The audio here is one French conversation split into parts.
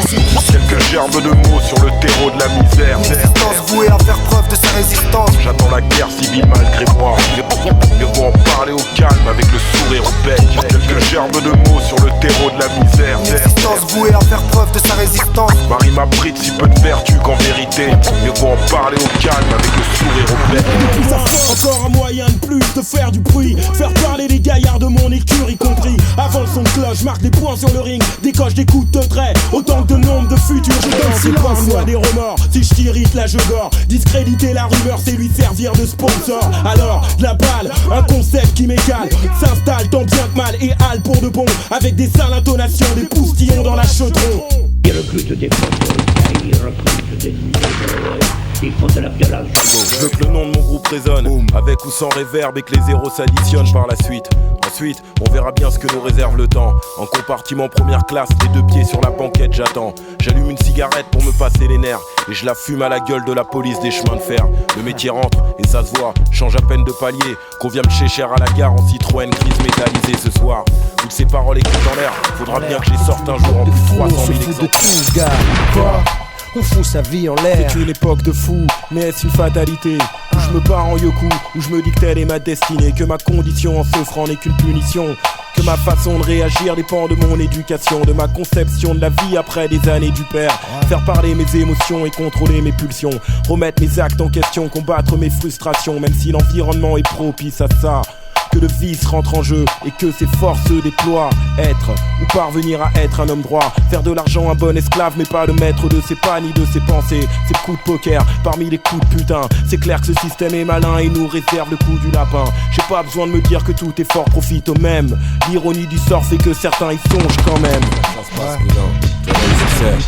Quelques gerbes de mots sur le terreau de la misère. Une existence vouée à faire preuve de sa résistance. J'attends la guerre civile malgré moi. Mieux vaut en parler au calme avec le sourire au bec. Quelques gerbes de mots sur le terreau de la misère. Une existence vouée à faire preuve de sa résistance. Marie m'abrite si peu de vertu qu'en vérité. Mieux vaut en parler au calme avec le sourire au bec. Encore un moyen de plus de faire du bruit, faire parler les gaillards de mon écurie compris. Avant le son de cloche, marque des points sur le ring, décoche des coups de trait, autant que de nombre de futurs. Je donne silence, moi des remords, si je t'irrite là je gore. Discréditer la rumeur, c'est lui servir de sponsor. Alors, de la balle, un concept qui m'égale, s'installe tant bien que mal et hale pour de bon, avec des sales intonations, des poustillons dans la chaudron. Ils recrutent des forces, ils recrutent des ils font de la violence. Je veux que le nom de mon groupe résonne, avec ou sans réverb et que les zéros s'additionnent par la suite. Ensuite, on verra bien ce que nous réserve le temps. En compartiment première classe, les deux pieds sur la banquette, j'attends. J'allume une cigarette pour me passer les nerfs et je la fume à la gueule de la police des chemins de fer. Le métier rentre et ça se voit, change à peine de palier. Qu'on vient me chez cher à la gare en Citroën grise métallisée ce soir. Toutes ces paroles écrites en l'air, faudra bien que je les sorte un jour en plus de 300 000 exemples. De tout, gars. Quoi ? On fout sa vie en l'air. C'est une époque de fou, mais est-ce une fatalité? Où je me pars en yoku, où je me dis que telle est ma destinée, que ma condition en souffrant n'est qu'une punition, que ma façon de réagir dépend de mon éducation, de ma conception de la vie après des années du père. Faire parler mes émotions et contrôler mes pulsions, remettre mes actes en question, combattre mes frustrations, même si l'environnement est propice à ça. Que le vice rentre en jeu et que ses forces se déploient. Être ou parvenir à être un homme droit. Faire de l'argent un bon esclave mais pas le maître de ses pas ni de ses pensées. C'est le coup de poker parmi les coups de putain. C'est clair que ce système est malin et nous réserve le coup du lapin. J'ai pas besoin de me dire que tout est fort profite au même. L'ironie du sort fait que certains y songent quand même. Ça se passe putain, toi je sais.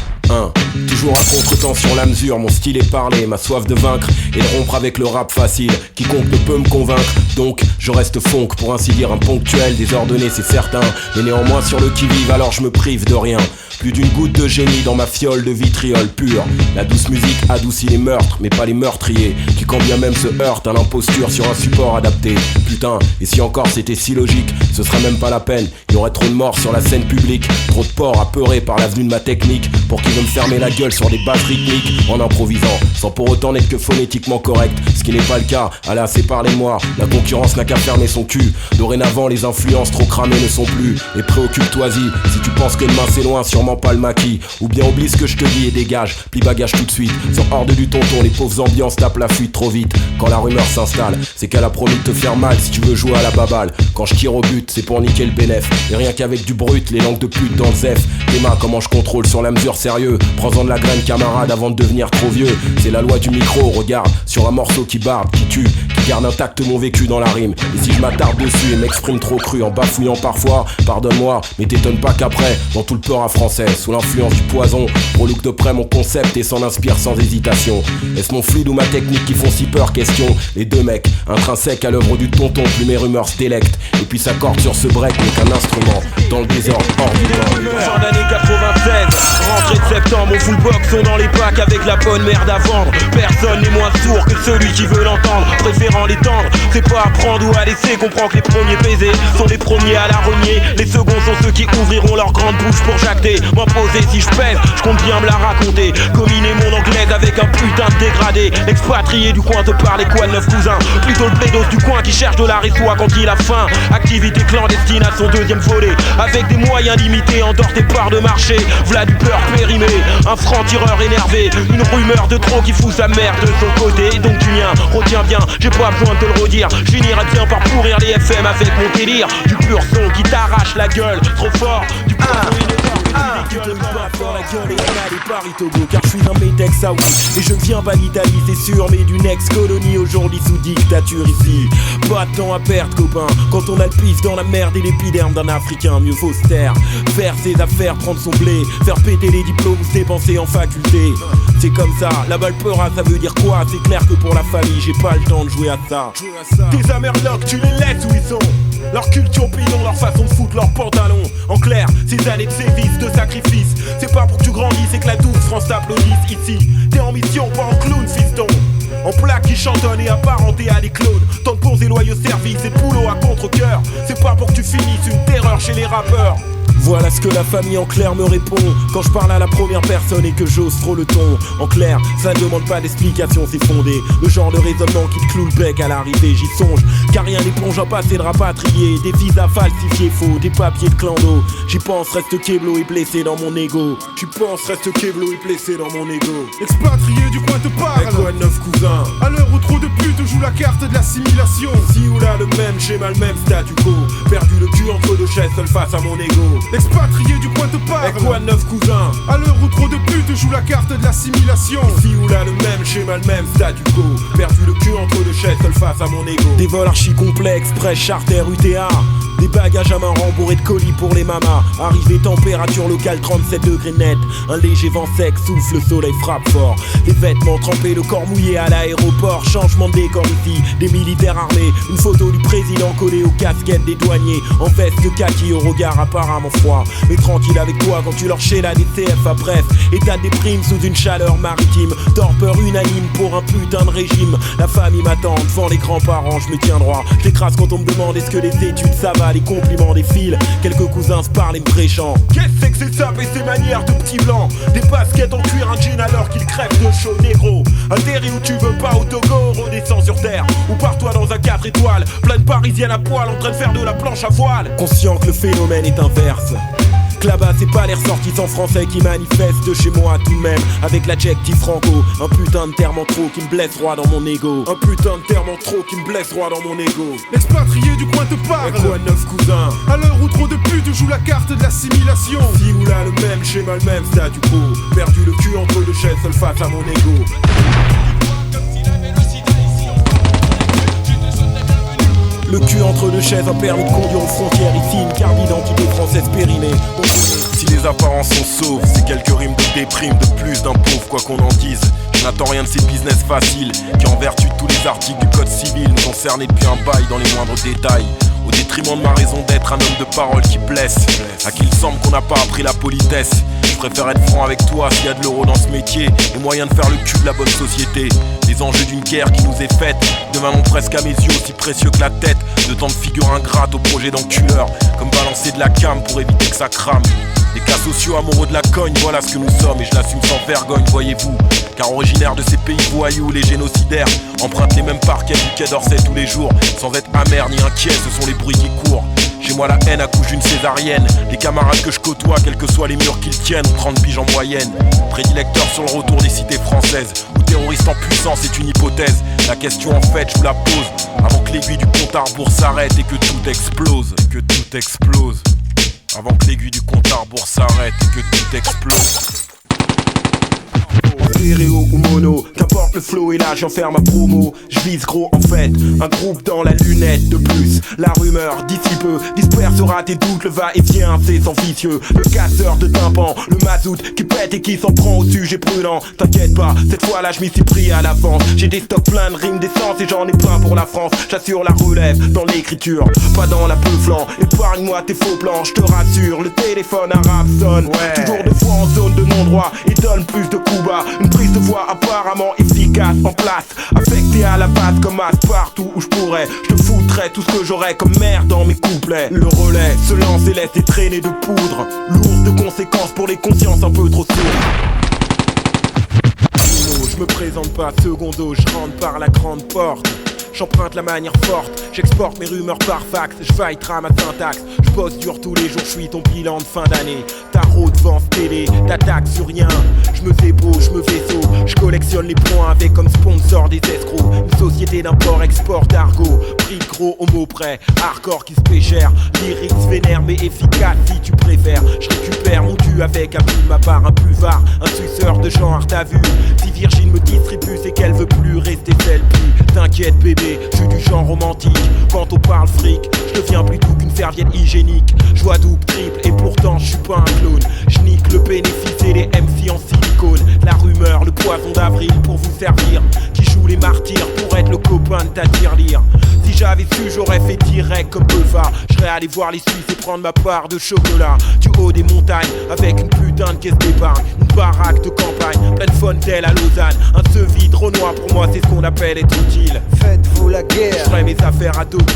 Toujours à contre-temps sur la mesure, mon style est parlé, ma soif de vaincre et de rompre avec le rap facile. Quiconque ne peut me convaincre, donc je reste fonk, pour ainsi dire un ponctuel, désordonné c'est certain, mais néanmoins sur le qui-vive alors je me prive de rien. Plus d'une goutte de génie dans ma fiole de vitriol pur. La douce musique adoucit les meurtres, mais pas les meurtriers, qui quand bien même se heurtent à l'imposture sur un support adapté. Putain, et si encore c'était si logique, ce serait même pas la peine. Il y aurait trop de morts sur la scène publique, trop de porcs apeurés par l'avenue de ma technique, pour qu'ils veulent me fermer la gueule sur des bases rythmiques en improvisant, sans pour autant n'être que phonétiquement correct, ce qui n'est pas le cas. Allez, assez parlez-moi, la concurrence n'a qu'à fermer son cul. Dorénavant les influences trop cramées ne sont plus, et préoccupe-toi-y, si tu penses que demain c'est loin, sûrement pas le maquis. Ou bien oublie ce que je te dis et dégage, plie bagage tout de suite. Sors hors de du tonton, les pauvres ambiances tapent la fuite trop vite. Quand la rumeur s'installe, c'est qu'elle a promis de te faire mal si tu veux jouer à la baballe. Quand je tire au but, c'est pour niquer le bénéf. Et rien qu'avec du brut, les langues de pute dans le zef. Tes mains, comment je contrôle sur la mesure, sérieux. Prends-en de la graine camarade avant de devenir trop vieux. C'est la loi du micro, regarde, sur un morceau qui barbe, qui tue, qui garde intact mon vécu dans la rime. Et si je m'attarde dessus et m'exprime trop cru en bafouillant parfois, pardonne-moi, mais t'étonne pas qu'après, dans tout le peur à français, sous l'influence du poison, relook de près mon concept et s'en inspire sans hésitation. Est-ce mon fluide ou ma technique qui font si peur? Question. Les deux mecs, intrinsèques à l'œuvre du tonton, plus mes rumeurs se délectent. Et puis s'accordent sur ce break n'est qu'un instrument, dans le désordre hors du temps. Fin d'année 96, rentrée de septembre, au full box sont dans les packs avec la bonne merde à vendre. Personne n'est moins sourd que celui qui veut l'entendre, préférant l'étendre. C'est pas à prendre ou à laisser, comprend que les premiers baisers sont les premiers à la renier. Les seconds sont ceux qui ouvriront leur grande bouche pour jacter. M'imposer si je pèse, je compte bien me la raconter. Combiner mon anglaise avec un putain de dégradé. L'expatrié du coin te parlait quoi de neuf cousins? Plutôt le blédos du coin qui cherche de la résoie quand il a faim. Activité clandestine à son deuxième volet, avec des moyens limités, endors tes parts de marché. V'là du peur périmé, un franc-tireur énervé, une rumeur de trop qui fout sa mère de son côté. Donc du mien, retiens bien, j'ai pas besoin de te le redire. Je finirai bien par pourrir les FM avec mon délire. Du pur son qui t'arrache la gueule, trop fort. Du pur son gueule, pas fort la gueule et on a Paris Togo. Car je suis un métex ah oui, et je viens pas d'Italie c'est sûr, mais d'une ex-colonie aujourd'hui sous dictature ici. Pas de temps à perdre copain, quand on a le pif dans la merde et l'épiderme d'un Africain. Mieux vaut se taire, faire ses affaires, prendre son blé, faire péter les diplômes, se dépenser en faculté. C'est comme ça, la balle peura ça veut dire quoi? C'est clair que pour la famille j'ai pas le temps de jouer à ça. Tes amerlocs tu les laisses où ils sont, leur culture bidon, leur façon de foutre leurs pantalons. En clair, ces années de sévices, de sacrifices, c'est pas pour que tu grandisses et que la douce France t'applaudisse ici. T'es en mission, pas en clown fiston, en plaque qui chantonne et apparenté à des clones. Tant de bons et loyaux services et de boulot à contre-cœur. C'est pas pour que tu finisses une terreur chez les rappeurs. Voilà ce que la famille en clair me répond quand je parle à la première personne et que j'ose trop le ton. En clair, ça ne demande pas d'explication, c'est fondé. Le genre de raisonnement qui te cloue le bec à l'arrivée, j'y songe. Car rien n'est plonge à passer de rapatrier. Des visas falsifiés faux, des papiers de clando. J'y pense, reste Keblo et blessé dans mon ego. J'y pense, reste Keblo et blessé dans mon ego. Expatrié du coin te parle. Et quoi de neuf cousin? À l'heure où trop de putes jouent la carte de l'assimilation. Ici ou là le même schéma, le même statu quo. Perdu le cul entre deux chaises, seul face à mon ego. Expatrié du coin te parle. Et quoi de neuf cousin? À l'heure où trop de putes jouent la carte de l'assimilation. Ici ou là le même schéma, le même statu quo. Perdu le cul entre deux chaises, seul face à mon ego. Des vols archi complexes, express, charter, UTA. Des bagages à main rembourrés de colis pour les mamas. Arrivée température locale 37 degrés net. Un léger vent sec souffle, le soleil frappe fort. Les vêtements trempés, le corps mouillé à l'aéroport. Changement de décor ici, des militaires armés. Une photo du président collée aux casquettes des douaniers. En veste de kaki au regard apparemment froid. Mais tranquille avec toi quand tu leur chais la DCF. Bref, état de déprime sous une chaleur maritime. Torpeur unanime pour un putain de régime. La famille m'attend devant les grands-parents, je me tiens droit. Je l'écrase quand on me demande est-ce que les études ça va. Les compliments défilent, quelques cousins se parlent et me prêchant. Qu'est-ce que c'est ça et ces manières de petits blancs? Des baskets en cuir, un jean alors qu'ils crèvent de chaud négro. Atterris où tu veux pas au Togo, redescends sur terre. Ou pars-toi dans un 4 étoiles, plein de parisiennes à poil en train de faire de la planche à voile. Conscient que le phénomène est inverse. Que là-bas c'est pas les ressortissants français qui manifestent de chez moi tout de même. Avec l'adjectif franco, un putain de terme en trop qui me blesse droit dans mon ego. Un putain de terme en trop qui me blesse droit dans mon ego. Expatrié du coin te parle. Et quoi de neuf cousin? À l'heure où trop de putes jouent la carte de l'assimilation. Si ou là le même schéma, le même statu quo. Perdu le cul entre deux chaises, seul face à mon ego. Le cul entre deux chaises, un permis de conduire aux frontières. Ici une carte d'identité française périmée. Si les apparences sont sauves, c'est quelques rimes de déprime de plus d'un pauvre quoi qu'on en dise. Je n'attends rien de ces business faciles qui en vertu de tous les articles du code civil nous concernent depuis un bail dans les moindres détails. Au détriment de ma raison d'être, un homme de parole qui blesse, à qui il semble qu'on n'a pas appris la politesse. Je préfère être franc avec toi s'il y a de l'euro dans ce métier et moyen de faire le cul de la bonne société. Les enjeux d'une guerre qui nous est faite deviendront presque à mes yeux aussi précieux que la tête de tant de figures ingrates au projet d'enculeur, comme balancer de la cam pour éviter que ça crame. Des cas sociaux amoureux de la cogne, voilà ce que nous sommes et je l'assume sans vergogne, voyez-vous. Car originaire de ces pays voyous, les génocidaires empruntent les mêmes parquets du Quai d'Orsay tous les jours. Sans être amer ni inquiet, ce sont les bruits qui courent. Chez moi la haine accouche d'une césarienne. Les camarades que je côtoie, quels que soient les murs qu'ils tiennent, ont 30 piges en moyenne. Prédilecteur sur le retour des cités françaises, où terroriste en puissance est une hypothèse. La question en fait, je vous la pose, avant que l'aiguille du compte à rebours s'arrête et que tout explose. Et que tout explose. Avant que l'aiguille du compte à rebours s'arrête et que tout explose. Stéréo ou mono, qu'importe le flow et là j'en faire ma promo. Je vise gros en fait, un groupe dans la lunette de plus. La rumeur d'ici peu dispersera tes doutes. Le va-et-vient c'est sans vicieux. Le casseur de tympan, le mazout qui pète et qui s'en prend au sujet prudent. T'inquiète pas, cette fois là je m'y suis pris à l'avance. J'ai des stocks pleins de rimes d'essence et j'en ai plein pour la France. J'assure la relève dans l'écriture, pas dans la peuflant. Épargne-moi tes faux plans, je te rassure. Le téléphone arabe sonne, toujours deux fois en zone de non-droit et donne plus de coups bas. Une prise de voix apparemment efficace en place, affecté à la base comme as partout où je pourrais. Je te foutrais tout ce que j'aurais comme merde dans mes couplets. Le relais se lance et laisse des traînées de poudre, lourd de conséquences pour les consciences un peu trop sourdes. Je me présente pas secondo, je rentre par la grande porte. J'emprunte la manière forte, j'exporte mes rumeurs par fax. Je fightera ma syntaxe, je bosse dur tous les jours, je suis ton bilan de fin d'année. Tarot devant télé, t'attaques sur rien. Je me débauche, je me vaisseau, je collectionne les points avec comme sponsor des escrocs. Une société d'import-export d'argot, prix gros au mot près. Hardcore qui se paie cher, lyrics vénère mais efficace si tu préfères. Je récupère mon dû avec un prix de ma part, un buvard, un suceur de genre t'as vu. Si Virgin me distribue c'est qu'elle veut plus rester selfie. T'inquiète bébé, je suis du genre romantique. Quand on parle fric, je deviens plus doux qu'une serviette hygiénique. Joie double, triple et pourtant je suis pas un clone. Je nique le bénéfice et les MC en silicone. La rumeur, le poison d'avril pour vous servir. Qui joue les martyrs pour être le copain de ta tirelire. Si j'avais su j'aurais fait direct comme Beuva. J'serais allé voir les Suisses et prendre ma part de chocolat. Du haut des montagnes avec une putain de caisse d'épargne. Une baraque de campagne, pleine Fontaine à Lausanne. Un ce vide Renoir pour moi c'est ce qu'on appelle être utile. Faites-vous la guerre, j'ferais mes affaires à domicile.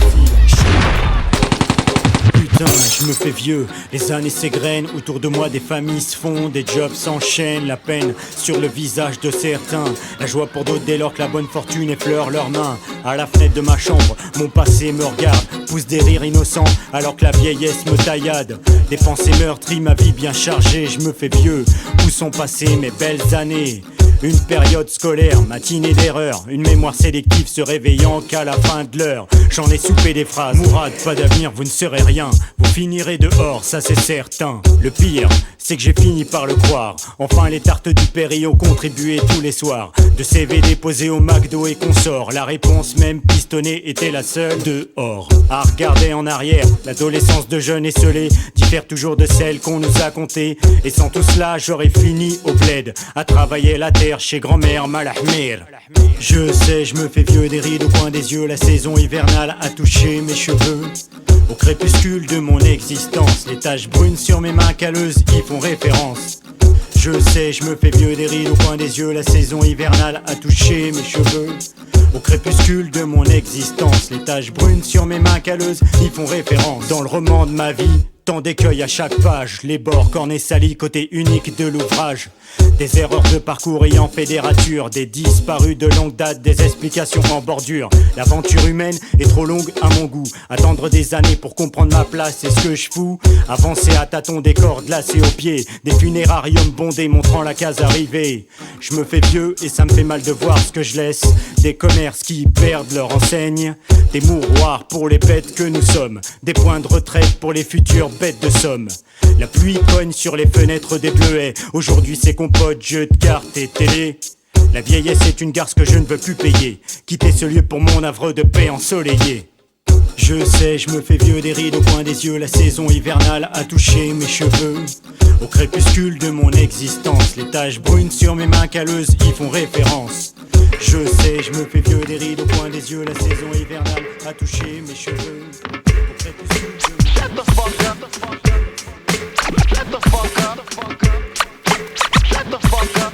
Putain, je me fais vieux, les années s'égrènent, autour de moi des familles se font, des jobs s'enchaînent, la peine sur le visage de certains, la joie pour d'autres dès lors que la bonne fortune effleure leurs mains. À la fenêtre de ma chambre, mon passé me regarde, pousse des rires innocents alors que la vieillesse me taillade. Des pensées meurtries, ma vie bien chargée, je me fais vieux, où sont passées mes belles années? Une période scolaire, matinée d'erreur, une mémoire sélective se réveillant qu'à la fin de l'heure. J'en ai soupé des phrases, Mourad, pas d'avenir, vous ne serez rien, vous finirez dehors, ça c'est certain. Le pire, c'est que j'ai fini par le croire. Enfin les tartes du Péri ont contribué tous les soirs. De CV déposés au McDo et consorts, la réponse même pistonnée était la seule dehors. À regarder en arrière, l'adolescence de jeunes esselés diffère toujours de celle qu'on nous a contée. Et sans tout cela, j'aurais fini au bled, à travailler la terre chez grand-mère Malahmir. Je sais, je me fais vieux, des rides au coin des yeux, la saison hivernale a touché mes cheveux. Au crépuscule de mon existence, les taches brunes sur mes mains calleuses y font référence. Je sais, je me fais vieux, des rides au coin des yeux, la saison hivernale a touché mes cheveux. Au crépuscule de mon existence, les taches brunes sur mes mains calleuses y font référence. Dans le roman de ma vie, tant d'écueils à chaque page, les bords cornés salis, côté unique de l'ouvrage. Des erreurs de parcours ayant fait des ratures, des disparus de longue date, des explications en bordure. L'aventure humaine est trop longue à mon goût. Attendre des années pour comprendre ma place, c'est ce que je fous. Avancer à tâtons, des cordes lacées aux pieds, des funérariums bondés montrant la case arrivée. Je me fais vieux et ça me fait mal de voir ce que je laisse. Des commerces qui perdent leur enseigne, des mouroirs pour les bêtes que nous sommes, des points de retraite pour les futures bêtes de somme. La pluie cogne sur les fenêtres des bleuets. Aujourd'hui c'est compote, jeux de cartes et télé. La vieillesse est une garce que je ne veux plus payer. Quitter ce lieu pour mon havre de paix ensoleillé. Je sais, je me fais vieux, des rides au coin des yeux, la saison hivernale a touché mes cheveux. Au crépuscule de mon existence, les taches brunes sur mes mains calleuses y font référence. Je sais, je me fais vieux, des rides au coin des yeux, la saison hivernale a touché mes cheveux. Au crépuscule de mon... Shut the fuck up. Shut the fuck up. Shut the fuck up.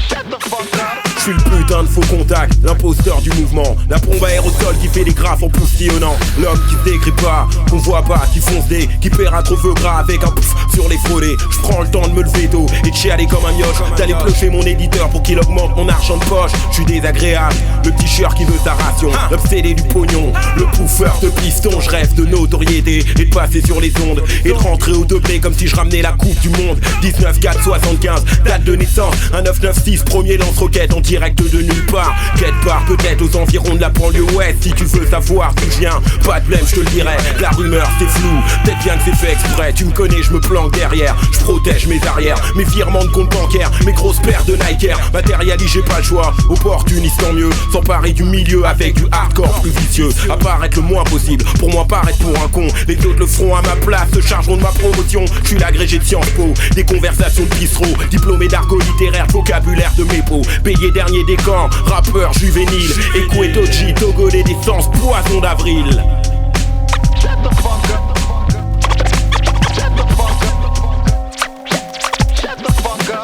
Shut the fuck up. Je suis le putain de faux contact, l'imposteur du mouvement, la pompe aérosol qui fait des graphes en poussillonnant. L'homme qui se décrit pas, qu'on voit pas, qui fonce des, qui perd un trop feu gras avec un pouf sur les frôlés. Je prends le temps de me lever tôt et de chialer comme un mioche, d'aller plocher mon éditeur pour qu'il augmente mon argent de poche. Je suis désagréable, le petit chieur qui veut sa ration, l'obsédé du pognon, le pouffeur de piston. Je rêve de notoriété et de passer sur les ondes et de rentrer au degré comme si je ramenais la coupe du monde. 19-4-75, date de naissance, un 996, premier lance-roquette en direct de nulle part. Quête part peut-être aux environs de la banlieue ouest. Si tu veux savoir d'où je viens, pas de blême, je te le dirai. La rumeur c'est flou, peut-être bien que c'est fait exprès. Tu me connais, je me planque derrière, je protège mes arrières, mes virements de compte bancaire, mes grosses paires de Nike Air. Matérialise, j'ai pas le choix, opportuniste tant mieux. S'emparer du milieu avec du hardcore plus vicieux. Apparaître le moins possible, pour moi paraître pour un con. Les autres le feront à ma place, se chargeront de ma promotion. Je suis l'agrégé de Sciences Po, des conversations de bistrot, diplômé d'argot littéraire, vocabulaire de mes pots. Payé dernier des camps, rappeur juvénile, Eko et Toji, togolais d'essence, poison d'avril.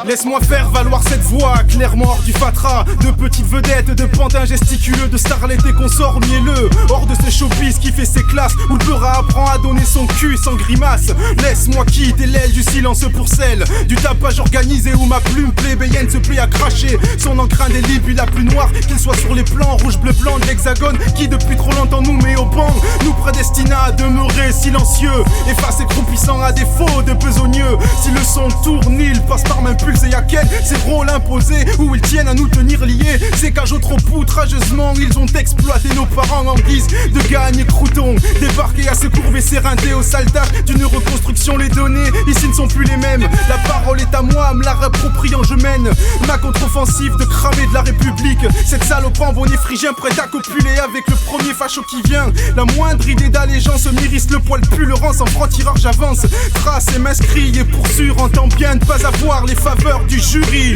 Laisse-moi faire valoir cette voix, clairement hors du fatras. De petites vedettes, de pantins gesticuleux, de starlet et consorts mielleux. Hors de ce showbiz qui fait ses classes, où le beurre apprend à donner son cul sans grimace. Laisse-moi quitter l'aile du silence pour celle du tapage organisé où ma plume plébéienne se plaît à cracher son encre indélébile, puis la plus noire qu'il soit sur les plans rouge, bleu, blanc de l'hexagone qui depuis trop longtemps nous met au banc, nous prédestinés à demeurer silencieux, effacés croupissants à défaut de besogneux. Si le son tourne, il passe par main pulse et y'a quel ces rôles imposés où ils tiennent à nous tenir liés. Ces cages trop outrageusement, ils ont exploité nos parents en guise de gagne crouton. Débarqués à se courber, s'éreinter au saltage d'une reconstruction, les données ici ne sont plus les mêmes. La parole est à moi, me la réappropriant je mène ma contre-offensive de cramer de la République. Cette salope en bonnet phrygien prête à copuler avec le premier facho qui vient. La moindre idée d'allégeance m'irrisse le poil pullurant, sans franc-tireur j'avance. Trace et m'inscris et pour sûr entends bien ne pas avoir les faveurs du jury.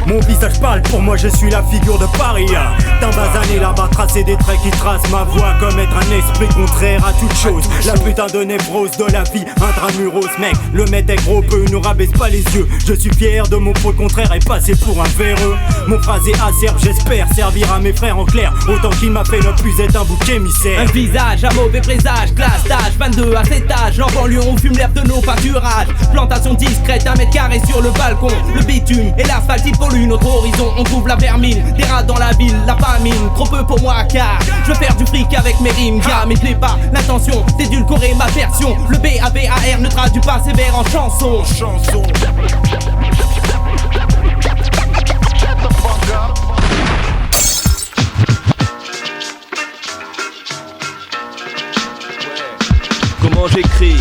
Mon visage parle, pour moi je suis la figure de paria. D'un basané là-bas tracer des traits qui tracent ma voix comme être un esprit contraire à toute chose. La putain de névrose de la vie, intramuros mec. Le mec est gros peut nous rabaisse pas les yeux. Je suis fier de mon pôle contraire et passer pour un véreux. Mon phrasé acerbe, j'espère servir à mes frères en clair. Autant qu'il m'a fait ne plus être un bouc émissaire. Un visage, un mauvais présage, classe d'âge, 22 à 7 âges. En banlieue on fume l'herbe de nos pâturages. Plantation discrète, 1 mètre carré sur le balcon. Le bitume et l'asphalte il pollue notre horizon. On trouve la vermine, des rats dans la ville, la famine. Trop peu pour moi car je veux faire du fric avec mes rimes. Gars, mais plaît pas l'intention d'édulcorer ma version. Le BABAR ne traduit pas ses vers en chanson. Comment j'écris?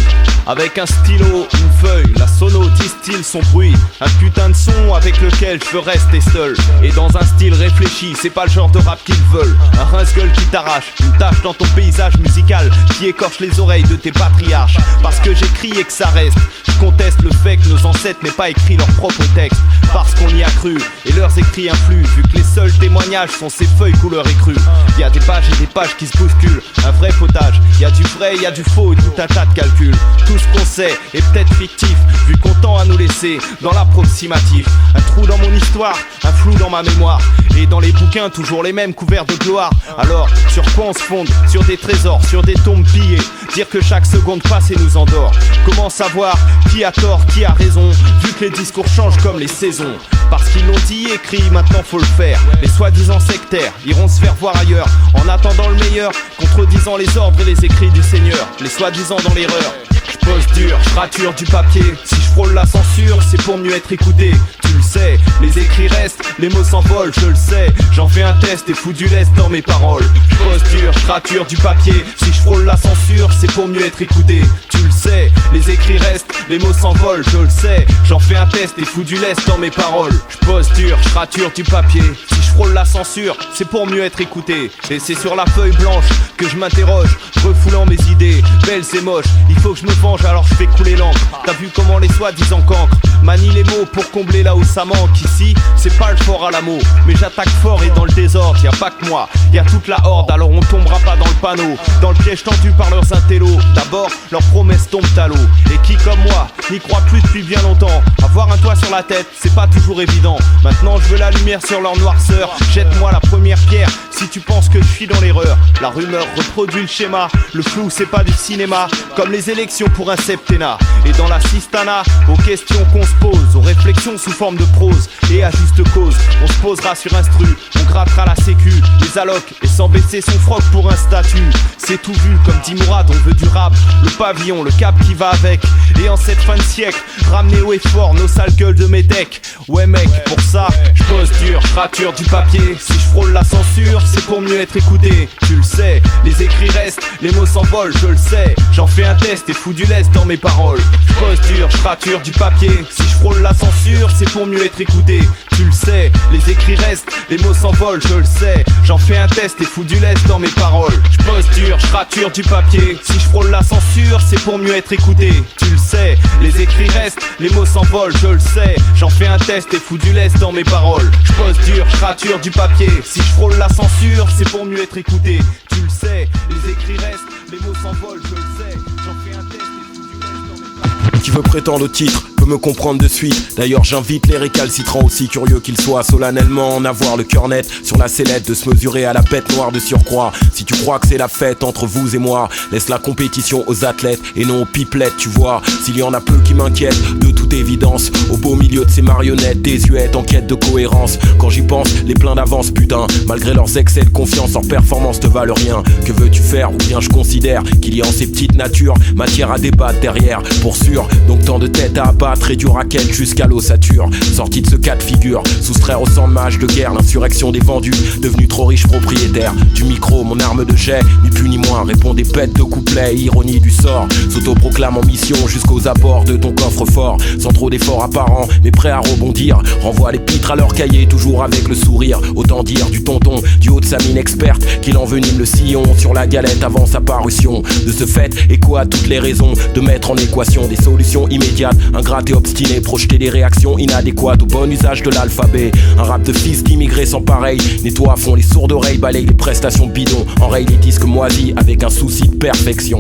Avec un stylo, une feuille, la sono distille son bruit. Un putain de son avec lequel je veux rester seul. Et dans un style réfléchi, c'est pas le genre de rap qu'ils veulent. Un rince-gueule qui t'arrache, une tache dans ton paysage musical qui écorche les oreilles de tes patriarches. Parce que j'écris et que ça reste. Je conteste le fait que nos ancêtres n'aient pas écrit leur propre texte. Parce qu'on y a cru, et leurs écrits influent. Vu que les seuls témoignages sont ces feuilles couleur écrue. Y a des pages et des pages qui se bousculent. Un vrai potage, y a du vrai, y a du faux et tout un tas de calculs. Tout ce qu'on sait est peut-être fictif, vu qu'on tend à nous laisser dans l'approximatif. Un trou dans mon histoire, un flou dans ma mémoire. Et dans les bouquins, toujours les mêmes couverts de gloire. Alors, sur quoi on se fonde? Sur des trésors, sur des tombes pillées. Dire que chaque seconde passe et nous endort. Comment savoir qui a tort, qui a raison? Vu que les discours changent comme les saisons. Parce qu'ils l'ont dit et écrit, maintenant faut le faire. Les soi-disant sectaires iront se faire voir ailleurs. En attendant le meilleur, contredisant les ordres et les écrits du Seigneur. Les soi-disant dans l'erreur. Je pose dur, je rature du papier. Si je frôle la censure, c'est pour mieux être écouté. Tu le sais, les écrits restent, les mots s'envolent, je le sais. J'en fais un test et fous du lest dans mes paroles. Je pose dur, je rature du papier. Si je frôle la censure, c'est pour mieux être écouté. Tu le sais, les écrits restent, les mots s'envolent, je le sais. J'en fais un test et fous du lest dans mes paroles. Je pose dur, je rature du papier. Si je frôle la censure, c'est pour mieux être écouté. Et c'est sur la feuille blanche que je m'interroge, refoulant mes idées, belles et moches. Il faut que je me venge, alors je fais couler l'encre. T'as vu comment les soi-disant cancres manient les mots pour combler là où ça manque. Ici, c'est pas le fort à la mot, mais j'attaque fort et dans le désordre. Y'a pas que moi, y'a toute la horde, alors on tombera pas dans le panneau. Dans le piège tendu par leurs intellos. D'abord, leurs promesses tombent à l'eau. Et qui comme moi, n'y croit plus depuis bien longtemps. Avoir un toit sur la tête, c'est pas toujours évident. Maintenant je veux la lumière sur leur noirceur. Jette-moi la première pierre si tu penses que je suis dans l'erreur. La rumeur reproduit le schéma. Le flou c'est pas du cinéma, comme les élections pour un septennat. Et dans la cistana, aux questions qu'on se pose, aux réflexions sous forme de prose. Et à juste cause, on se posera sur instru. On grattera la sécu, les allocs, et sans baisser son froc pour un statut. C'est tout vu, comme dit Mourad, on veut du rap. Le pavillon, le cap qui va avec. Et en cette fin de siècle, ramener haut et fort nos sales gueules de métèques. Ouais mec, pour ça, je pose dur, je rature du papier. Si je frôle la censure, c'est pour mieux être écouté. Tu le sais, les écrits restent, les mots s'envolent, je le sais. J'en fais un test et fous du lest dans mes paroles. Je pose dur, je rature du papier. Si je frôle la censure, c'est pour mieux être écouté. Tu le sais, les écrits restent, les mots s'envolent, je le sais. J'en fais un test et fous du lest dans mes paroles. Je pose dur, je rature du papier. Si je frôle la censure, c'est pour mieux être écouté. Tu le sais, les écrits restent, les mots s'envolent, je le sais. J'en fais un test et fous du lest dans mes paroles. Je pose dur, je rature du papier. Si je frôle la censure, c'est pour mieux être écouté. Tu le sais, les écrits restent, les mots s'envolent, je le sais. J'en fais un test et fous du lest dans mes paroles. Qui veut prétendre au titre peut me comprendre de suite. D'ailleurs j'invite les récalcitrants, aussi curieux qu'ils soient, solennellement en avoir le cœur net sur la sellette, de se mesurer à la bête noire de surcroît. Si tu crois que c'est la fête entre vous et moi, laisse la compétition aux athlètes et non aux pipelettes, tu vois. S'il y en a peu qui m'inquiètent, de toute évidence, au beau milieu de ces marionnettes désuètes en quête de cohérence. Quand j'y pense, les pleins d'avance, putain, malgré leurs excès de confiance, leurs performances te valent rien. Que veux-tu faire? Ou bien je considère qu'il y a en ces petites natures matière à débattre derrière, pour sûr. Donc tant de têtes à abattre et du racket jusqu'à l'ossature. Sorti de ce cas de figure, soustraire au sang de mage de guerre, l'insurrection des vendus, devenu trop riche propriétaire du micro, mon arme de jet, ni plus ni moins, répond des bêtes de couplets, ironie du sort, s'autoproclame en mission jusqu'aux abords de ton coffre-fort, sans trop d'efforts apparents, mais prêt à rebondir, renvoie les pitres à leur cahier, toujours avec le sourire, autant dire du tonton, du haut de sa mine experte, qu'il envenime le sillon sur la galette avant sa parution. De ce fait, écho à toutes les raisons de mettre en équation des solutions immédiates, ingrates et obstinées, projeter des réactions inadéquates au bon usage de l'alphabet. Un rap de fils d'immigrés sans pareil, nettoie à fond les sourdes oreilles, balaye les prestations bidons, enraye les disques moisis avec un souci de perfection.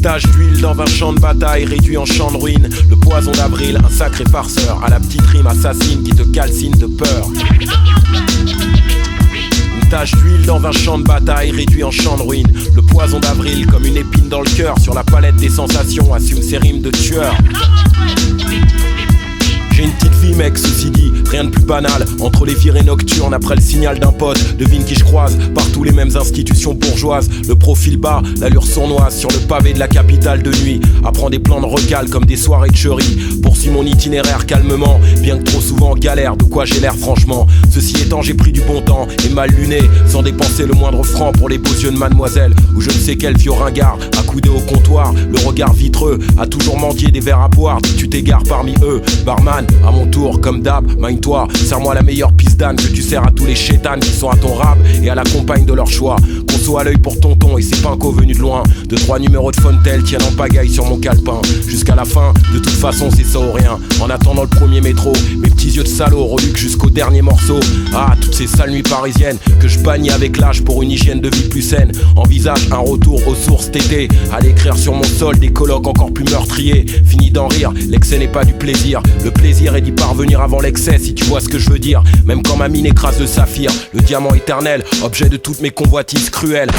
Tache d'huile dans un champ de bataille réduit en champ de ruine. Le poison d'avril, un sacré farceur à la petite rime assassine qui te calcine de peur. Une tache d'huile dans un champ de bataille réduit en champ de ruine. Le poison d'avril comme une épine dans le cœur. Sur la palette des sensations assume ses rimes de tueur. J'ai une petite vie mec, ceci dit, rien de plus banal. Entre les virées nocturnes après le signal d'un pote. Devine qui je croise, partout les mêmes institutions bourgeoises. Le profil bas, l'allure sournoise sur le pavé de la capitale de nuit. Apprends des plans de recal comme des soirées de chérie. Poursuis mon itinéraire calmement, bien que trop souvent galère, de quoi j'ai l'air franchement. Ceci étant, j'ai pris du bon temps et mal luné, sans dépenser le moindre franc pour les beaux yeux de mademoiselle. Ou je ne sais quel vieux ringard, accoudé au comptoir, le regard vitreux, a toujours mendié des verres à boire. Tu t'égares parmi eux, barman. À mon tour, comme d'hab, mine-toi, serre-moi la meilleure pisse d'âne que tu sers à tous les chétanes qui sont à ton rab et à la compagne de leur choix. Conso à l'œil pour tonton et ses pincos venus de loin. 2-3 numéros de Fontel tiennent en pagaille sur mon calepin. Jusqu'à la fin, de toute façon c'est ça ou rien. En attendant le premier métro, mes petits yeux de salaud reluquent jusqu'au dernier morceau. Ah, toutes ces sales nuits parisiennes que je bannis avec l'âge pour une hygiène de vie plus saine. Envisage un retour aux sources cet été. À l'écrire sur mon sol des colloques encore plus meurtriers. Fini d'en rire, l'excès n'est pas du plaisir. Le plaisir est d'y parvenir avant l'excès, si tu vois ce que je veux dire. Même quand ma mine écrase de saphir, le diamant éternel, objet de toutes mes convoitises cruelles.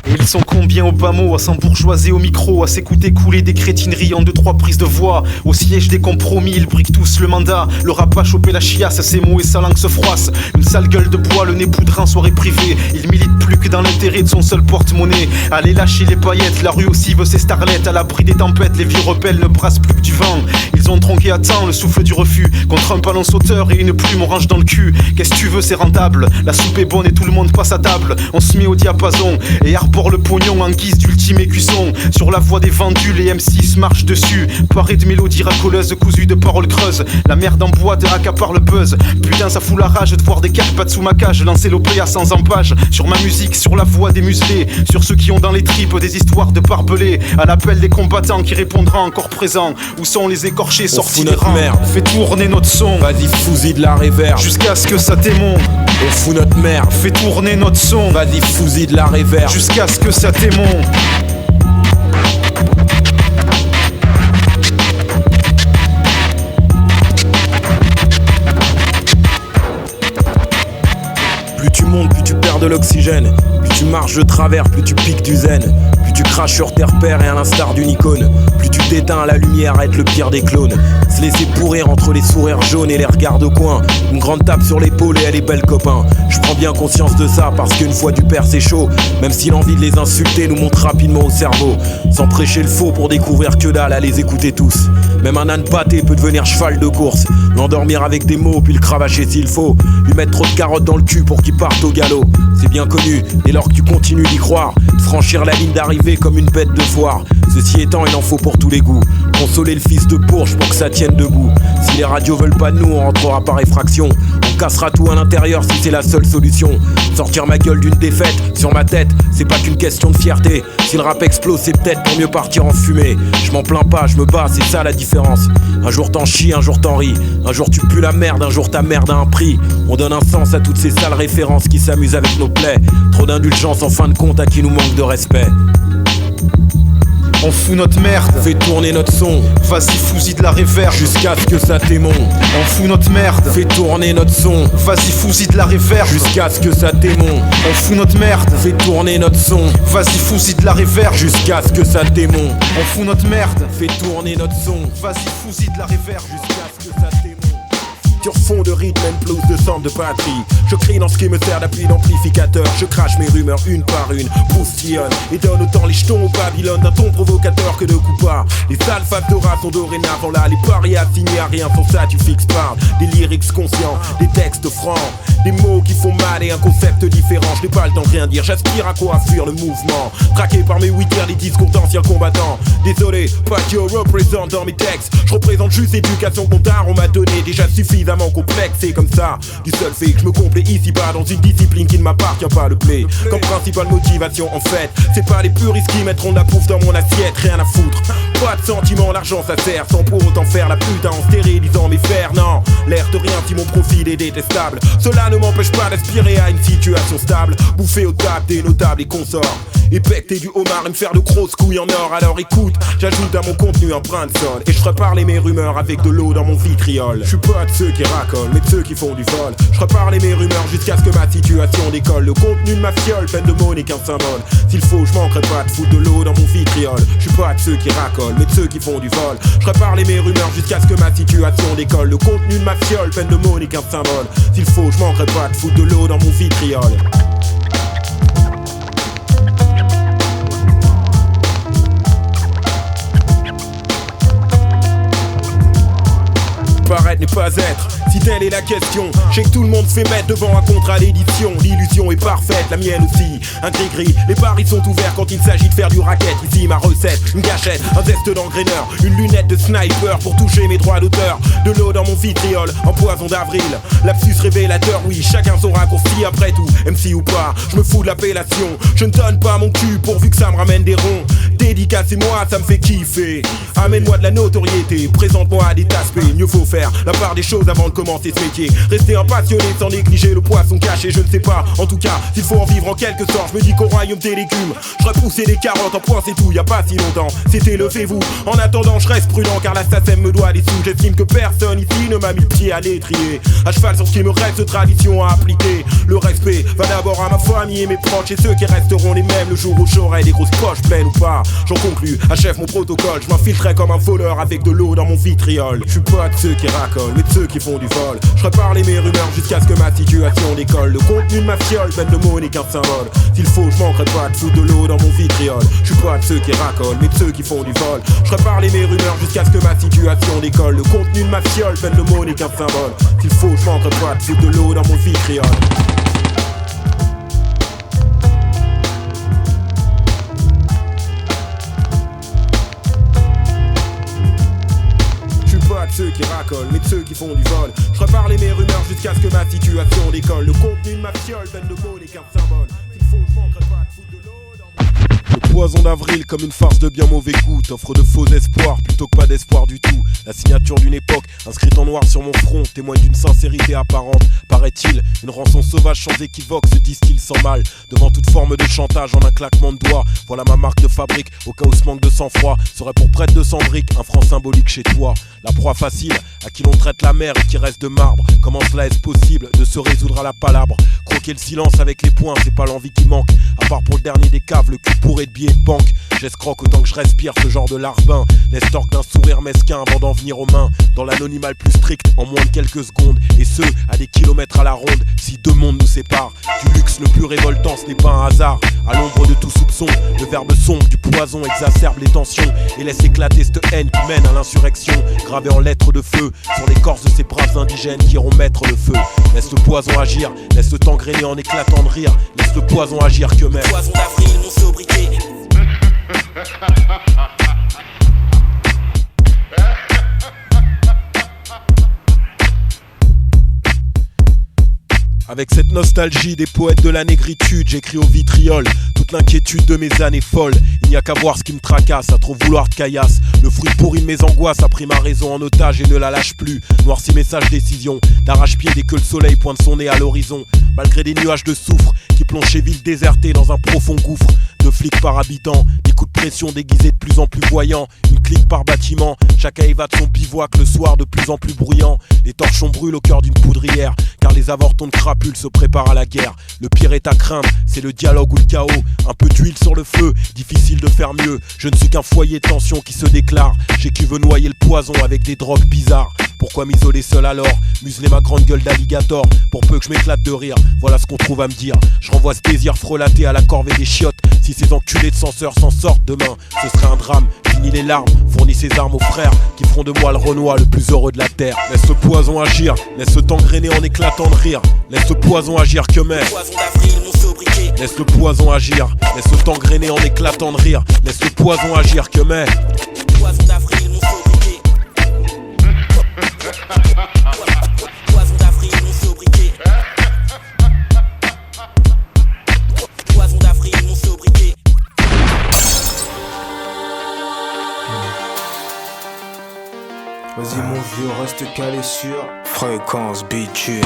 Et ils sont combien au bas mot, à s'embourgeoiser au micro, à s'écouter couler des crétineries en 2-3 prises de voix. Au siège des compromis, ils briquent tous le mandat. Le rap a chopé la chiasse, ses mots et sa langue se froisse. Une sale gueule de bois, le nez poudré en soirée privée. Il milite plus que dans l'intérêt de son seul porte-monnaie. Allez lâcher les paillettes, la rue aussi veut ses starlettes. À l'abri des tempêtes, les vieux rebelles ne brassent plus que du vent. Ils ont tronqué à temps le souffle du refus. Contre un ballon sauteur et une plume on range dans le cul. Qu'est-ce que tu veux, c'est rentable. La soupe est bonne et tout le monde passe à table. On se met au diapason et arbore le pognon en guise d'ultime écusson. Sur la voie des vendus, les M6 marchent dessus. Parés de mélodies racoleuses, cousues de paroles creuses. La merde en boîte accapare le buzz. Putain, ça fout la rage de voir des carpates sous ma cage. Lancer l'OPA sans empage. Sur ma musique, sur la voix des muselés. Sur ceux qui ont dans les tripes des histoires de barbelés. À l'appel des combattants qui répondra encore présent. Où sont les écorchés sortis des rangs? Merde. Fais tourner notre son. Vas-y, fous-y de la réverb. Jusqu'à ce que ça t'émonte. On fout notre merde. Fais tourner notre son. Vas-y, fous-y de la réverb. Jusqu'à ce que ça t'émonte. Plus tu montes, plus tu perds de l'oxygène. Plus tu marches de travers, plus tu piques du zen. Plus tu craches sur tes repères et à l'instar d'une icône. Plus tu t'éteins à la lumière à être le pire des clones. Se laisser pourrir entre les sourires jaunes et les regards de coin. Une grande tape sur l'épaule et elle est belle copain. Je prends bien conscience de ça parce qu'une fois du père c'est chaud. Même si l'envie de les insulter nous monte rapidement au cerveau. Sans prêcher le faux pour découvrir que dalle à les écouter tous. Même un âne pâté peut devenir cheval de course. L'endormir avec des mots puis le cravacher s'il faut. Lui mettre trop de carottes dans le cul pour qu'il parte au galop. C'est bien connu, dès lors que tu continues d'y croire. De franchir la ligne d'arrivée comme une bête de foire. Ceci étant, il en faut pour tous les goûts. Consoler le fils de Bourges pour que ça tienne debout. Si les radios veulent pas de nous, on rentrera par effraction. On cassera tout à l'intérieur si c'est la seule solution. Sortir ma gueule d'une défaite sur ma tête, c'est pas qu'une question de fierté. Si le rap explose, c'est peut-être pour mieux partir en fumée. Je m'en plains pas, je me bats, c'est ça la différence. Un jour t'en chies, un jour t'en ris. Un jour tu pues la merde, un jour ta merde a un prix. On donne un sens à toutes ces sales références qui s'amusent avec nos plaies. Trop d'indulgence en fin de compte à qui nous manque de respect. On fout notre merde. Fais tourner notre son. Vas-y, fous-y de la réverb. Jusqu'à ce que ça t'émonte. On fout notre merde. Fais tourner notre son. Vas-y, fous-y de la réverb. Jusqu'à ce que ça t'émonte. On fout notre merde. Fais tourner notre son. Vas-y, fous-y de la réverb. Jusqu'à ce que ça t'émonte. On fout notre merde. Fais tourner notre son. Vas-y, fous-y de la réverb. Jusqu'à ce que ça t'émonte. Sur fond de rythme and blues de centre de patrie. Je crie dans ce qui me sert d'appui d'amplificateur. Je crache mes rumeurs une par une, boustillonne et donne autant les jetons au Babylone d'un ton provocateur que de coupards. Les sales factoras sont dorénavant là. Les paris assignés à rien, pour ça tu fixes pas. Des lyrics conscients, des textes francs, des mots qui font mal et un concept différent. Je n'ai pas le temps de rien dire, j'aspire à quoi fuir le mouvement. Traqué par mes witters, les discours d'anciens combattants. Désolé, pas que je représente dans mes textes. Je représente juste l'éducation qu'on on m'a donné déjà suffisamment complexe et comme ça, du seul fait que je me complais ici-bas dans une discipline qui ne m'appartient pas le play. Comme principale motivation en fait, c'est pas les puristes qui mettront de la bouffe dans mon assiette, rien à foutre. Pas de sentiment, l'argent ça sert sans pour autant faire la pute en stérilisant mes fers. Non, l'air de rien si mon profil est détestable. Cela ne m'empêche pas d'aspirer à une situation stable, bouffer aux tables des notables et consorts. et becter du homard et me faire de grosses couilles en or. Alors écoute, j'ajoute à mon contenu un brin de sol et je ferai parler mes rumeurs avec de l'eau dans mon vitriol. Je suis pas de ceux qui racolent, mais de ceux qui font du vol. Je ferai parler mes rumeurs jusqu'à ce que ma situation décolle. Le contenu de ma fiole, peine de monnaie qu'un symbole. S'il faut, je manquerai pas de foutre de l'eau dans mon vitriol. Je suis pas de ceux qui racolent, mais de ceux qui font du vol. Je ferai parler mes rumeurs jusqu'à ce que ma situation décolle. Le contenu de ma fiole, peine de monnaie qu'un symbole. S'il faut, je manquerai pas de foutre de l'eau dans mon vitriol. Paraître n'est pas être, si telle est la question. Je sais que tout le monde se fait mettre devant un contrat d'édition. L'illusion est parfaite, la mienne aussi. Un gris-gris, les paris sont ouverts quand il s'agit de faire du racket. Ici ma recette, une gâchette, un zeste d'engraineur, une lunette de sniper pour toucher mes droits d'auteur. De l'eau dans mon vitriol, en poison d'avril. Lapsus révélateur, oui, chacun son raccourci après tout. MC ou pas, je me fous de l'appellation. Je ne donne pas mon cul pourvu que ça me ramène des ronds. Dédicacez-moi, ça me fait kiffer. Amène-moi de la notoriété, présente-moi des aspects. Mieux faut faire la part des choses avant de commencer ce métier. Rester un passionné sans négliger le poisson caché. Je ne sais pas, en tout cas, s'il faut en vivre en quelque sorte. Je me dis qu'au royaume des légumes, je repoussais des carottes en point, c'est tout, y a pas si longtemps. C'était le fait-vous. En attendant, je reste prudent car la SACEM me doit des sous. J'estime que personne ici ne m'a mis le pied à l'étrier. À cheval sur ce qui me reste de tradition à appliquer. Le respect va d'abord à ma famille et mes proches et ceux qui resteront les mêmes le jour où j'aurai des grosses poches pleines ou pas. J'en conclus, achève mon protocole. Je m'infiltrerai comme un voleur avec de l'eau dans mon vitriol. Je suis pas de ceux qui racolent, mais de ceux qui font du vol. Je ferai parler mes rumeurs jusqu'à ce que ma situation décolle. Le contenu de ma fiole, peine de monnaie qu'un symbole. S'il faut, je manquerai pas de foutre de l'eau dans mon vitriol. Je suis pas de ceux qui racolent, mais de ceux qui font du vol. Je ferai parler mes rumeurs jusqu'à ce que ma situation décolle. Le contenu de ma fiole, peine de monnaie qu'un symbole. S'il faut, je manquerai pas de foutre de l'eau dans mon vitriol. De ceux qui racolent, mais de ceux qui font du vol. Je ferai parler mes rumeurs jusqu'à ce que ma situation décolle. Le contenu de ma fiole, peine de monnaie qu'un symbole. S'il faut, je manquerai pas de foutre de l'eau dans mon... Le poison d'avril comme une farce de bien mauvais goût t'offre de faux espoirs plutôt que pas d'espoir du tout. La signature d'une époque inscrite en noir sur mon front témoigne d'une sincérité apparente. Paraît-il, une rançon sauvage sans équivoque se distille sans mal devant toute forme de chantage en un claquement de doigts. Voilà ma marque de fabrique, au cas où ce manque de sang-froid serait pour près de 200 briques, un franc symbolique chez toi. La proie facile, à qui l'on traite la mer et qui reste de marbre. Comment cela est-ce possible de se résoudre à la palabre? Croquer le silence avec les poings, c'est pas l'envie qui manque. À part pour le dernier des caves, le cul bourré de billets de banque. J'escroque autant que je respire ce genre de larbin. L'estorque d'un sourire mesquin avant d'en venir aux mains. Dans l'anonymat le plus strict, en moins de quelques secondes. Et ce, à des kilomètres à la ronde. Si deux mondes nous séparent, du luxe le plus révoltant, ce n'est pas un hasard. À l'ombre de tout soupçon, le verbe sombre du poison exacerbe les tensions et laisse éclater cette haine qui mène à l'insurrection. Gravée en lettres de feu sur l'écorce de ces braves indigènes qui iront mettre le feu. Laisse le poison agir, laisse le temps grainer en éclatant de rire. Laisse le poison agir que même. Poison d'avril, mon sobriquet. Avec cette nostalgie des poètes de la négritude, j'écris au vitriol toute l'inquiétude de mes années folles. Il n'y a qu'à voir ce qui me tracasse, à trop vouloir de caillasse. Le fruit pourri de mes angoisses a pris ma raison en otage et ne la lâche plus. Noirci mes sages décisions, d'arrache-pied dès que le soleil pointe son nez à l'horizon. Malgré des nuages de soufre qui plongent ces villes désertées dans un profond gouffre. 2 flics par habitant, des coups de pression déguisés de plus en plus voyants. Une clique par bâtiment, chacun évade son bivouac le soir de plus en plus bruyant. Les torchons brûlent au cœur d'une poudrière, car les avortons de crapules se préparent à la guerre. Le pire est à craindre, c'est le dialogue ou le chaos. Un peu d'huile sur le feu, difficile de faire mieux. Je ne suis qu'un foyer de tension qui se déclare. J'ai qui veut noyer le poison avec des drogues bizarres. Pourquoi m'isoler seul alors? Museler ma grande gueule d'alligator pour peu que je m'éclate de rire. Voilà ce qu'on trouve à me dire. Je renvoie ce désir frelaté à la corvée des chiottes. Si ces enculés de censeurs s'en sortent demain, ce serait un drame. Fini les larmes, fournis ces armes aux frères qui feront de moi le Renoir le plus heureux de la terre. Laisse le poison agir, laisse le temps grainer en éclatant de rire. Laisse le poison agir que mais. Poison d'avril, mon sobriquet. Laisse le poison agir, laisse le temps grainer en éclatant de rire. Laisse le poison agir que mais. Poison d'avril, mon sobriquet. Poison d'avril, mon sobriquet. Poison d'avril, mon sobriquet. Vas-y mon vieux, reste calé sur Fréquence bitume.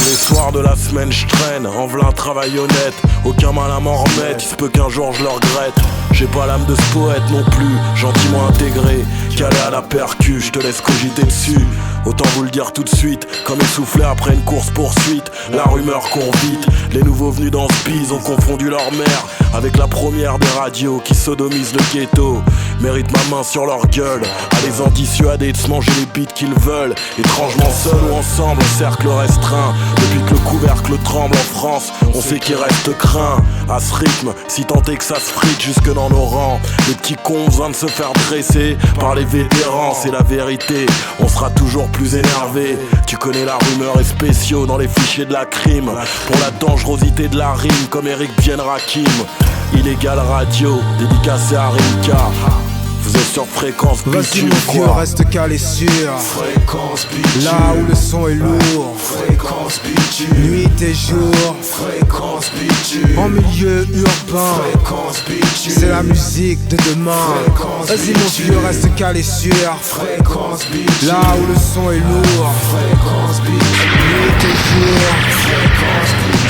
Tous les soirs de la semaine je traîne, en v'là un travail honnête. Aucun mal à m'en remettre, il se peut qu'un jour je le regrette. J'ai pas l'âme de ce poète non plus, gentiment intégré. Calé à la percu, je te laisse cogiter dessus. Autant vous le dire tout de suite, comme essoufflé après une course-poursuite. La rumeur court vite, les nouveaux venus dans ce bise ont confondu leur mère avec la première des radios qui sodomise le ghetto. Méritent ma main sur leur gueule, à les en dissuader de se manger les bites qu'ils veulent. Étrangement seuls ou ensemble, en cercle restreint. Depuis que le couvercle tremble en France, on sait qu'il reste craint. À ce rythme, si tant est que ça se frite jusque dans nos rangs. Les petits cons ont besoin de se faire dresser par les vétérans, c'est la vérité. On sera toujours plus énervé. Tu connais la rumeur et spéciaux dans les fichiers de la crime. Pour la dangerosité de la rime, comme Eric Bien-Rakim. Illégal radio, dédicacé à Rimka. Vous êtes sur fréquence Vas-y mon vieux, reste calé sur fréquence bitume. Là où le son est lourd, Fréquence bitume. nuit et jour, Fréquence bitume. en milieu urbain, Fréquence bitume. c'est la musique de demain. Vas-y mon vieux, reste calé sur Fréquence bitume. là où le son est lourd, Fréquence bitume. nuit et jour, Fréquence bitume.